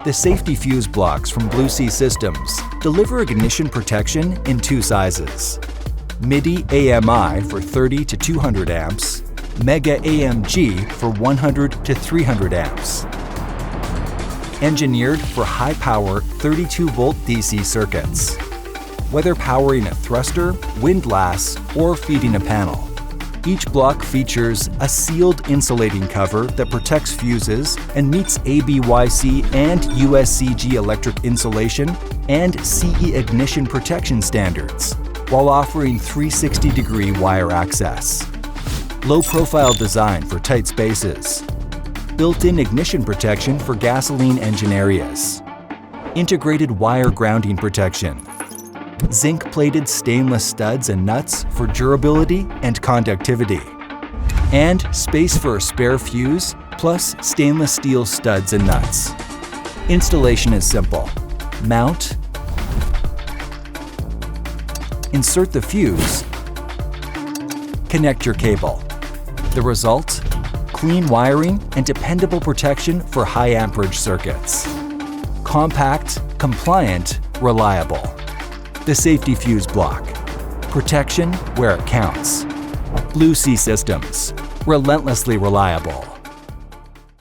The safety fuse blocks from Blue Sea Systems deliver ignition protection in two sizes: MIDI AMI for 30 to 200 amps, Mega AMG for 100 to 300 amps. Engineered for high-power 32-volt DC circuits, whether powering a thruster, windlass, or feeding a panel. Each block features a sealed insulating cover that protects fuses and meets ABYC and USCG electric insulation and CE ignition protection standards, while offering 360-degree wire access. Low-profile design for tight spaces. Built-in ignition protection for gasoline engine areas. Integrated wire grounding protection. Zinc-plated stainless studs and nuts for durability and conductivity. And space for a spare fuse, plus stainless steel studs and nuts. Installation is simple. Mount, insert the fuse, connect your cable. The result? Clean wiring and dependable protection for high-amperage circuits. Compact, compliant, reliable. The safety fuse block. Protection where it counts. Blue Sea Systems. Relentlessly reliable.